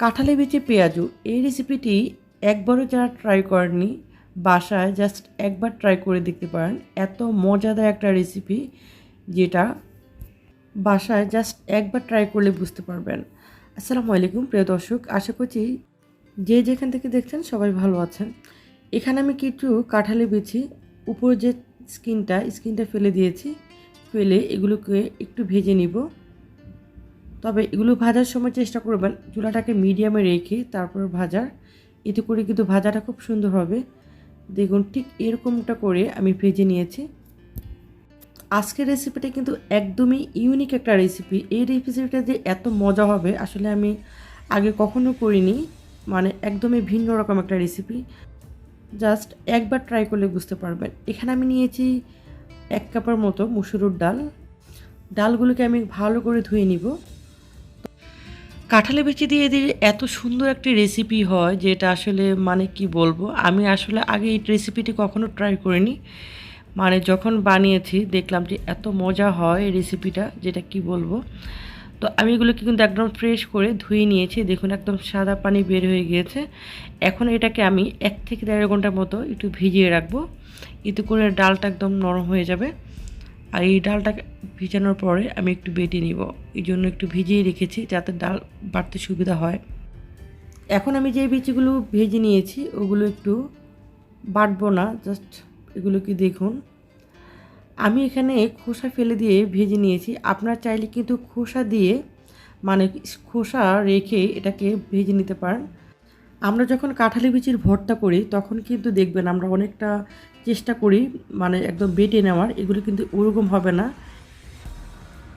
কাঁঠালে বিচি পেঁয়াজু এই রেসিপিটি একবারও যারা ট্রাই করেননি বাসায় জাস্ট একবার ট্রাই করে দেখতে পারেন। এত মজাদার একটা রেসিপি যেটা বাসায় জাস্ট একবার ট্রাই করলে বুঝতে পারবেন। আসসালামু আলাইকুম প্রিয় দর্শক, আশা করছি যে যেখান থেকে দেখছেন সবাই ভালো আছেন। এখানে আমি কিছু কাঁঠালে বিচি উপর যে স্কিনটা ফেলে দিয়েছি, ফেলে এগুলোকে একটু ভেজে নিব। তবে এগুলো ভাজার সময় চেষ্টা করবেন চুলাটাকে মিডিয়ামে রেখে তারপর ভাজার, এতে করে কিন্তু ভাজাটা খুব সুন্দর হবে। দেখুন ঠিক এরকমটা করে আমি ভেজে নিয়েছি। আজকের রেসিপিটা কিন্তু একদমই ইউনিক একটা রেসিপি। এই রেসিপিটা যে এত মজা হবে আসলে আমি আগে কখনো করিনি, মানে একদমই ভিন্ন রকম একটা রেসিপি। জাস্ট একবার ট্রাই করলে বুঝতে পারবেন। এখানে আমি নিয়েছি 1 কাপের মতো মসুরের ডাল। ডালগুলোকে আমি ভালো করে ধুয়ে নিব। কাঁঠালে বিচি দিয়ে এত সুন্দর একটি রেসিপি হয় যেটা আসলে মানে কি বলবো, আমি আসলে আগে এই রেসিপিটি কখনো ট্রাই করিনি। মানে যখন বানিয়েছি দেখলাম যে এত মজা হয় এই রেসিপিটা, যেটা কি বলবো। তো আমি এগুলোকে কিন্তু একদম ফ্রেশ করে ধুয়ে নিয়েছি। দেখুন একদম সাদা পানি বের হয়ে গিয়েছে। এখন এটাকে আমি 1 থেকে 1.5 ঘন্টার মতো একটু ভিজিয়ে রাখবো, এতে করে ডালটা একদম নরম হয়ে যাবে। আর এই ডালটা ভিজানোর পরে আমি একটু বেটে নিব, এই জন্য একটু ভিজিয়ে রেখেছি যাতে ডাল বাটতে সুবিধা হয়। এখন আমি যে বিচিগুলো ভেজে নিয়েছি ওগুলো একটু বাটবো না, জাস্ট এগুলোকে দেখুন আমি এখানে খোসা ফেলে দিয়ে ভেজে নিয়েছি। আপনারা চাইলে কিন্তু খোসা দিয়ে মানে খোসা রেখে এটাকে ভেজে নিতে পারেন। আমরা যখন কাঁঠালি বিচির ভর্তা করি তখন কিন্তু দেখবেন আমরা অনেকটা চেষ্টা করি মানে একদম বেটে নেওয়ার, এগুলো কিন্তু ওরকম হবে না,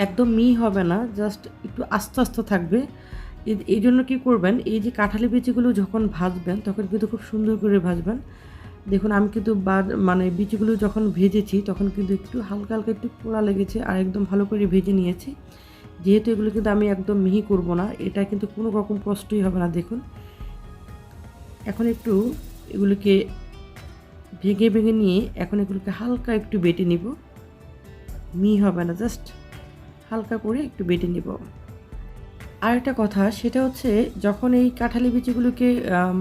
একদম মিহি হবে না, জাস্ট একটু আস্তে আস্তে থাকবে। এই জন্য কী করবেন, এই যে কাঁঠালি বিচিগুলো যখন ভাজবেন তখন কিন্তু খুব সুন্দর করে ভাজবেন। দেখুন আমি কিন্তু মানে বিচিগুলো যখন ভেজেছি তখন কিন্তু একটু হালকা হালকা একটু পোড়া লেগেছে, আর একদম ভালো করে ভেজে নিয়েছি। যেহেতু এগুলো কিন্তু আমি একদম মিহি করব না, এটা কিন্তু কোনো রকম কষ্টই হবে না। দেখুন এখন একটু এগুলোকে ভেঙে ভেঙে নিয়ে এখন এগুলোকে হালকা একটু বেটে নিব, মিহি হবে না, জাস্ট হালকা করে একটু বেটে নিব। আর একটা কথা সেটা হচ্ছে যখন এই কাঁঠালি বিচিগুলোকে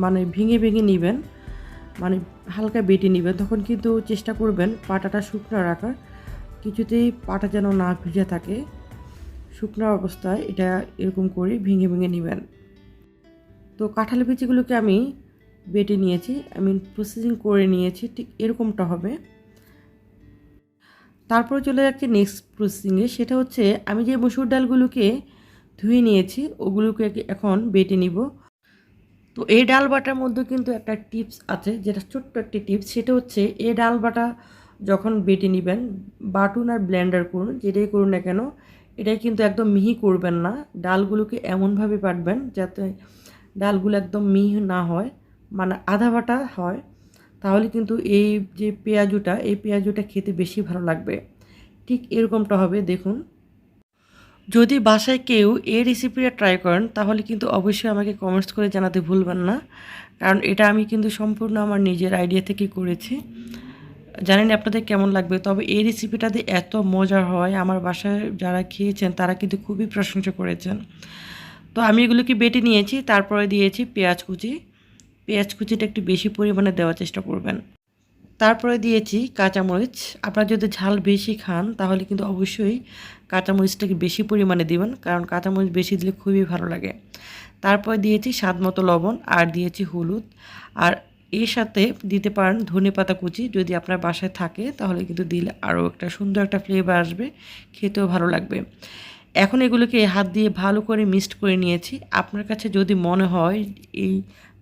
মানে ভেঙে ভেঙে নেবেন, মানে হালকা বেটে নেবেন, তখন কিন্তু চেষ্টা করবেন পাটাটা শুকনো রাখার, কিছুতেই পাটা যেন না ভিজে থাকে। শুকনো অবস্থায় এটা এরকম করে ভেঙে ভেঙে নেবেন। তো কাঁঠালি বিচিগুলোকে আমি বেটে নিয়েছি, আমি প্রসেসিং করে নিয়েছি, ঠিক এরকমটা হবে। তারপরে চলে যাচ্ছে নেক্সট প্রসেসিংয়ে, সেটা হচ্ছে আমি যে মসুর ডালগুলোকে ধুয়ে নিয়েছি ওগুলোকে এখন বেটে নিব। তো এই ডাল বাটার মধ্যে কিন্তু একটা টিপস আছে, যেটা ছোট্ট একটি টিপস, সেটা হচ্ছে এই ডাল বাটা যখন বেটে নেবেন, বাটুন আর ব্লেন্ডার করুন, যেটাই করুন না কেন, এটাই কিন্তু একদম মিহি করবেন না। ডালগুলোকে এমনভাবে বাটবেন যাতে ডালগুলো একদম মিহি না হয়, মানে আধা বাটা হয়, তাহলে কিন্তু এই যে পেঁয়াজুটা এই পেঁয়াজুটা খেতে বেশি ভালো লাগবে। ঠিক এরকমটা হবে। দেখুন যদি বাসায় কেউ এই রেসিপিটা ট্রাই করেন তাহলে কিন্তু অবশ্যই আমাকে কমেন্টস করে জানাতে ভুলবেন না, কারণ এটা আমি কিন্তু সম্পূর্ণ আমার নিজের আইডিয়া থেকে করেছি। জানেন আপনাদের কেমন লাগবে, তবে এই রেসিপিটাতে এত মজার হয়, আমার বাসায় যারা খেয়েছেন তারা কিন্তু খুবই প্রশংসা করেছেন। তো আমি এগুলোকে বেটে নিয়েছি, তারপরে দিয়েছি পেঁয়াজ কুচি। পেঁয়াজ কুচিটা একটু বেশি পরিমাণে দেওয়ার চেষ্টা করবেন। তারপরে দিয়েছি কাঁচামরিচ। আপনারা যদি ঝাল বেশি খান তাহলে কিন্তু অবশ্যই কাঁচামরিচটাকে বেশি পরিমাণে দিবেন, কারণ কাঁচামরিচ বেশি দিলে খুবই ভালো লাগে। তারপরে দিয়েছি স্বাদ মতো লবণ, আর দিয়েছি হলুদ, আর এর সাথে দিতে পারেন ধনেপাতা কুচি, যদি আপনার বাসায় থাকে তাহলে কিন্তু দিলে আরও একটা সুন্দর একটা ফ্লেভার আসবে, খেতেও ভালো লাগবে। এখন এগুলোকে হাত দিয়ে ভালো করে মিক্সড করে নিয়েছি। আপনার কাছে যদি মনে হয় এই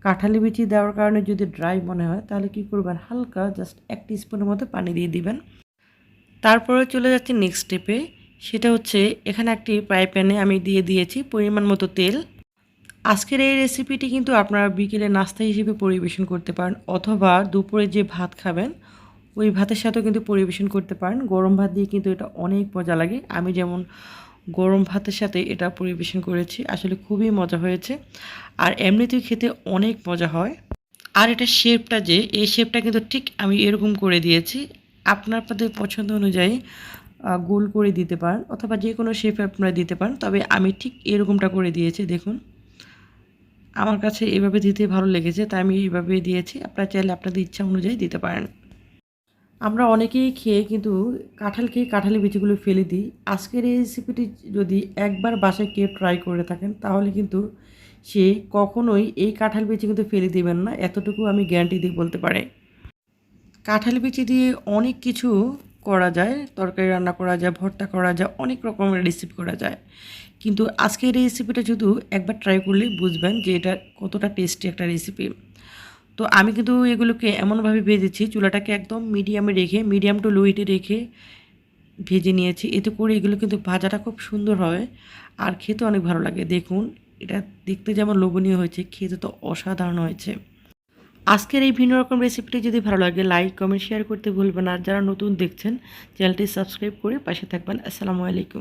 কাঁঠালি বিচি দেওয়ার কারণে যদি ড্রাই মনে হয় তাহলে কি করবেন, হালকা জাস্ট 1 টিস্পুনের মতো পানি দিয়ে দিবেন। তারপরে চলে যাচ্ছে নেক্সট স্টেপে, সেটা হচ্ছে এখানে একটি ফ্রাই প্যানে আমি দিয়ে দিয়েছি পরিমাণ মতো তেল। আজকের এই রেসিপিটি কিন্তু আপনারা বিকেলে নাস্তা হিসেবে পরিবেশন করতে পারেন, অথবা দুপুরে যে ভাত খাবেন ওই ভাতের সাথেও কিন্তু পরিবেশন করতে পারেন। গরম ভাত দিয়ে কিন্তু এটা অনেক মজা লাগে। আমি যেমন গরম ভাতের সাথে এটা পরিবেশন করেছি, আসলে খুবই মজা হয়েছে, আর এমনিতেও খেতে অনেক মজা হয়। আর এটা শেপটা যে এই শেপটা কিন্তু ঠিক আমি এরকম করে দিয়েছি। আপনাদের পছন্দ অনুযায়ী গোল করে দিতে পারেন, অথবা যে কোনো শেপে আপনারা দিতে পারেন, তবে আমি ঠিক এরকমটা করে দিয়েছি। দেখুন আমার কাছে এভাবে দিতে ভালো লেগেছে, তাই আমি এইভাবে দিয়েছি। আপনারা চাইলে আপনাদের ইচ্ছা অনুযায়ী দিতে পারেন। আমরা অনেকেই খেয়ে কিন্তু কাঁঠাল খেয়ে কাঁঠালের বিচিগুলো ফেলে দিই। আজকের এই রেসিপিটি যদি একবার বাসায় কেউ ট্রাই করে থাকেন, তাহলে কিন্তু সে কখনোই এই কাঁঠাল বিচি কিন্তু ফেলে দিবেন না, এতটুকু আমি গ্যারান্টি দিয়ে বলতে পারি। কাঁঠাল বিচি দিয়ে অনেক কিছু করা যায়, তরকারি রান্না করা যায়, ভর্তা করা যায়, অনেক রকমের রেসিপি করা যায়। কিন্তু আজকের এই রেসিপিটা শুধু একবার ট্রাই করলে বুঝবেন যে এটা কতটা টেস্টি একটা রেসিপি। তো আমি কিন্তু এগুলোকে এমনভাবে ভেজেছি, চুলাটাকে একদম মিডিয়ামে রেখে, মিডিয়াম টু লো হিটে রেখে ভেজে নিয়েছি। এতে করে এগুলো কিন্তু ভাজাটা খুব সুন্দর হয় আর খেতে অনেক ভালো লাগে। দেখুন, এটা দেখতে যেমন লোভনীয় হয়েছে, খেতে তো অসাধারণ হয়েছে। আজকের এই ভিন্ন রকম রেসিপিটি যদি ভালো লাগে, লাইক কমেন্ট শেয়ার করতে ভুলবেন না। আর যারা নতুন দেখছেন, চ্যানেলটি সাবস্ক্রাইব করে পাশে থাকবেন। আসসালামু আলাইকুম।